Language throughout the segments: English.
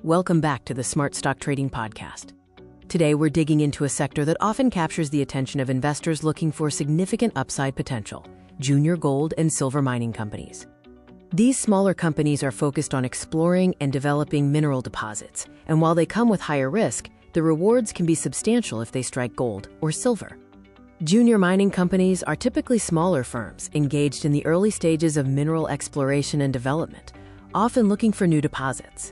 Welcome back to the Smart Stock Trading Podcast. Today, we're digging into a sector that often captures the attention of investors looking for significant upside potential: junior gold and silver mining companies. These smaller companies are focused on exploring and developing mineral deposits, and while they come with higher risk, the rewards can be substantial if they strike gold or silver. Junior mining companies are typically smaller firms engaged in the early stages of mineral exploration and development, often looking for new deposits.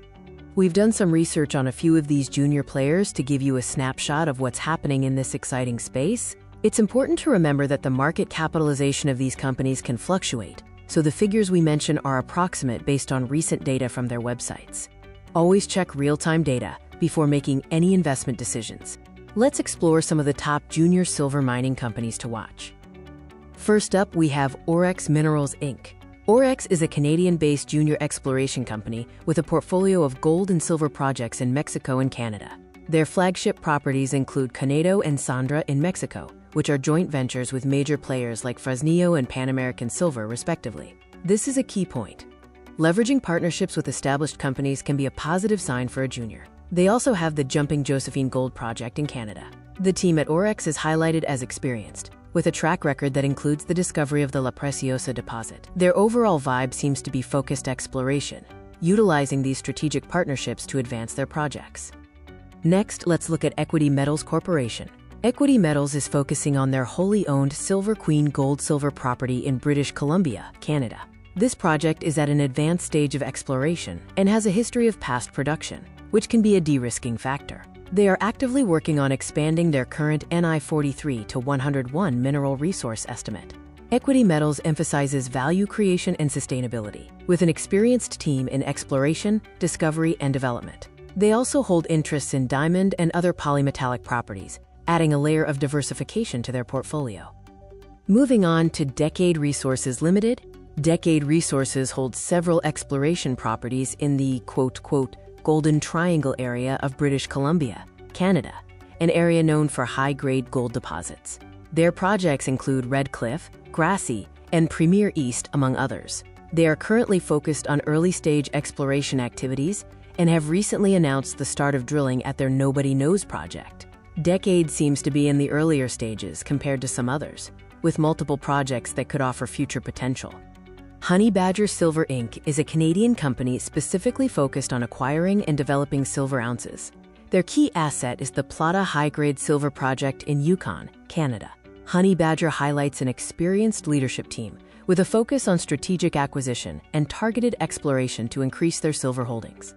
We've done some research on a few of these junior players to give you a snapshot of what's happening in this exciting space. It's important to remember that the market capitalization of these companies can fluctuate, so the figures we mention are approximate based on recent data from their websites. Always check real-time data before making any investment decisions. Let's explore some of the top junior silver mining companies to watch. First up, we have Orex Minerals Inc. Orex is a Canadian-based junior exploration company with a portfolio of gold and silver projects in Mexico and Canada. Their flagship properties include Canedo and Sandra in Mexico, which are joint ventures with major players like Fresnillo and Pan American Silver, respectively. This is a key point. Leveraging partnerships with established companies can be a positive sign for a junior. They also have the Jumping Josephine Gold project in Canada. The team at Orex is highlighted as experienced, with a track record that includes the discovery of the La Preciosa deposit. Their overall vibe seems to be focused exploration, utilizing these strategic partnerships to advance their projects. Next, let's look at Equity Metals Corporation. Equity Metals is focusing on their wholly owned Silver Queen gold-silver property in British Columbia, Canada. This project is at an advanced stage of exploration and has a history of past production, which can be a de-risking factor. They are actively working on expanding their current NI 43 to 101 mineral resource estimate. Equity Metals emphasizes value creation and sustainability, with an experienced team in exploration, discovery, and development. They also hold interests in diamond and other polymetallic properties, adding a layer of diversification to their portfolio. Moving on to Decade Resources Limited. Decade Resources holds several exploration properties in the quote-quote Golden Triangle area of British Columbia, Canada, an area known for high-grade gold deposits. Their projects include Red Cliff, Grassy, and Premier East, among others. They are currently focused on early-stage exploration activities and have recently announced the start of drilling at their Nobody Knows project. Decade seems to be in the earlier stages compared to some others, with multiple projects that could offer future potential. Honey Badger Silver Inc. is a Canadian company specifically focused on acquiring and developing silver ounces. Their key asset is the Plata high-grade silver project in Yukon, Canada. Honey Badger highlights an experienced leadership team with a focus on strategic acquisition and targeted exploration to increase their silver holdings.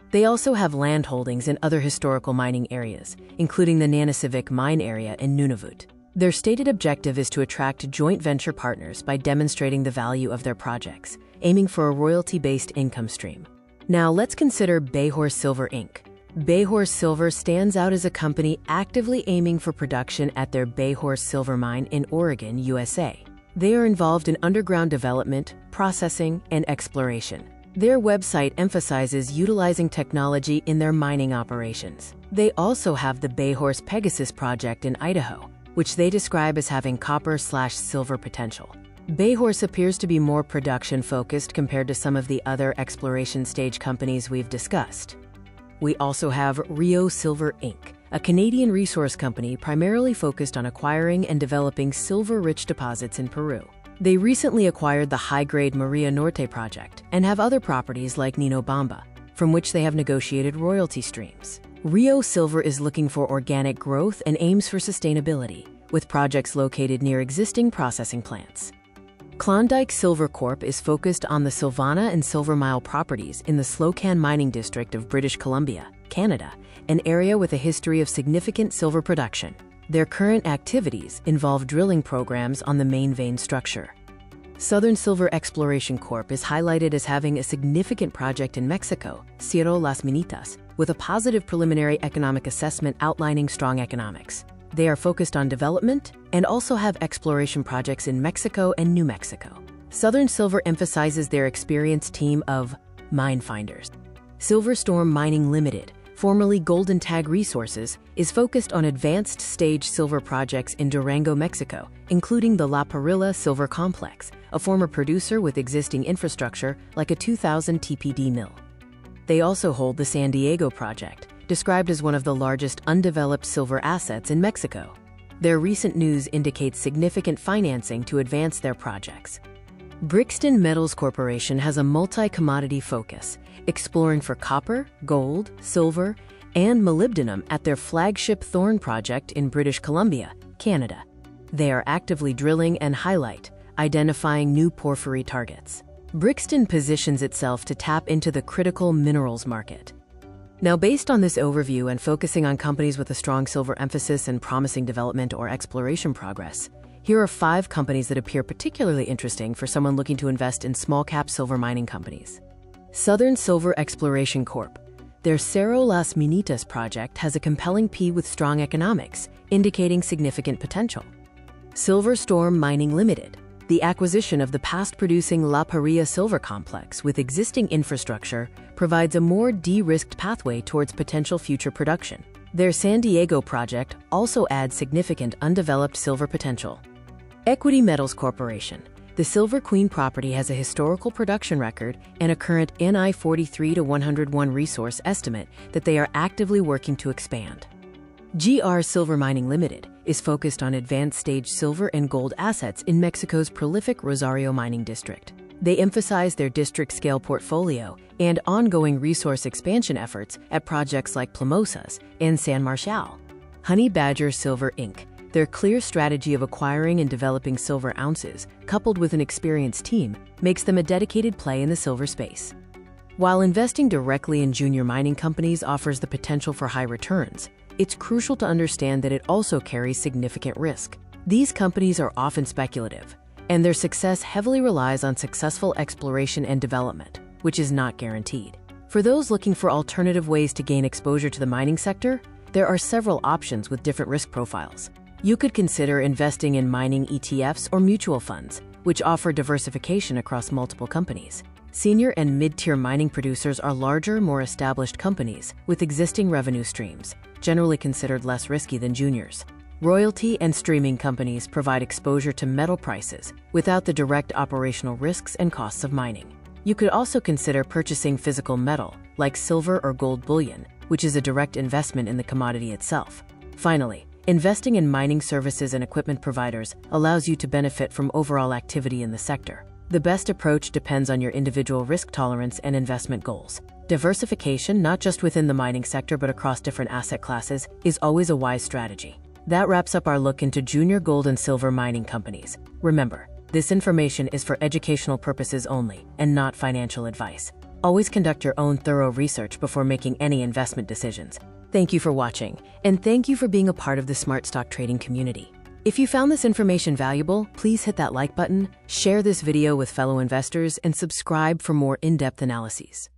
They also have land holdings in other historical mining areas, including the Nanisivik mine area in Nunavut. Their stated objective is to attract joint venture partners by demonstrating the value of their projects, aiming for a royalty-based income stream. Now let's consider Bayhorse Silver Inc. Bayhorse Silver stands out as a company actively aiming for production at their Bayhorse Silver Mine in Oregon, USA. They are involved in underground development, processing, and exploration. Their website emphasizes utilizing technology in their mining operations. They also have the Bayhorse Pegasus project in Idaho, which they describe as having copper/silver potential. Bayhorse appears to be more production-focused compared to some of the other exploration stage companies we've discussed. We also have Rio Silver Inc., a Canadian resource company primarily focused on acquiring and developing silver-rich deposits in Peru. They recently acquired the high-grade Maria Norte project and have other properties like Nino Bamba, from which they have negotiated royalty streams. Rio Silver is looking for organic growth and aims for sustainability, with projects located near existing processing plants. Klondike Silver Corp is focused on the Silvana and Silver Mile properties in the Slocan mining district of British Columbia, Canada, an area with a history of significant silver production. Their current activities involve drilling programs on the main vein structure. Southern Silver Exploration Corp is highlighted as having a significant project in Mexico, Cerro Las Minitas, with a positive preliminary economic assessment outlining strong economics. They are focused on development and also have exploration projects in Mexico and New Mexico. Southern Silver emphasizes their experienced team of mine finders. Silverstorm Mining Limited, formerly Golden Tag Resources, is focused on advanced stage silver projects in Durango, Mexico, including the La Parrilla Silver Complex, a former producer with existing infrastructure like a 2,000 TPD mill. They also hold the San Diego project, described as one of the largest undeveloped silver assets in Mexico. Their recent news indicates significant financing to advance their projects. Brixton Metals Corporation has a multi-commodity focus, exploring for copper, gold, silver, and molybdenum at their flagship Thorn project in British Columbia, Canada. They are actively drilling and identifying new porphyry targets. Brixton positions itself to tap into the critical minerals market. Now, based on this overview and focusing on companies with a strong silver emphasis and promising development or exploration progress, here are 5 companies that appear particularly interesting for someone looking to invest in small-cap silver mining companies. Southern Silver Exploration Corp. Their Cerro Las Minitas project has a compelling P with strong economics, indicating significant potential. Silver Storm Mining Limited. The acquisition of the past-producing La Parilla Silver Complex with existing infrastructure provides a more de-risked pathway towards potential future production. Their San Diego project also adds significant undeveloped silver potential. Equity Metals Corporation. The Silver Queen property has a historical production record and a current NI 43-101 resource estimate that they are actively working to expand. GR Silver Mining Limited is focused on advanced stage silver and gold assets in Mexico's prolific Rosario mining district. They emphasize their district-scale portfolio and ongoing resource expansion efforts at projects like Plomosas and San Marcial. Honey Badger Silver Inc. Their clear strategy of acquiring and developing silver ounces, coupled with an experienced team, makes them a dedicated play in the silver space. While investing directly in junior mining companies offers the potential for high returns, it's crucial to understand that it also carries significant risk. These companies are often speculative, and their success heavily relies on successful exploration and development, which is not guaranteed. For those looking for alternative ways to gain exposure to the mining sector, there are several options with different risk profiles. You could consider investing in mining ETFs or mutual funds, which offer diversification across multiple companies. Senior and mid-tier mining producers are larger, more established companies with existing revenue streams, generally considered less risky than juniors. Royalty and streaming companies provide exposure to metal prices without the direct operational risks and costs of mining. You could also consider purchasing physical metal, like silver or gold bullion, which is a direct investment in the commodity itself. Finally, investing in mining services and equipment providers allows you to benefit from overall activity in the sector. The best approach depends on your individual risk tolerance and investment goals. Diversification, not just within the mining sector but across different asset classes, is always a wise strategy. That wraps up our look into junior gold and silver mining companies. Remember, this information is for educational purposes only and not financial advice. Always conduct your own thorough research before making any investment decisions. Thank you for watching, and thank you for being a part of the Smart Stock Trading community. If you found this information valuable, please hit that like button, share this video with fellow investors, and subscribe for more in-depth analyses.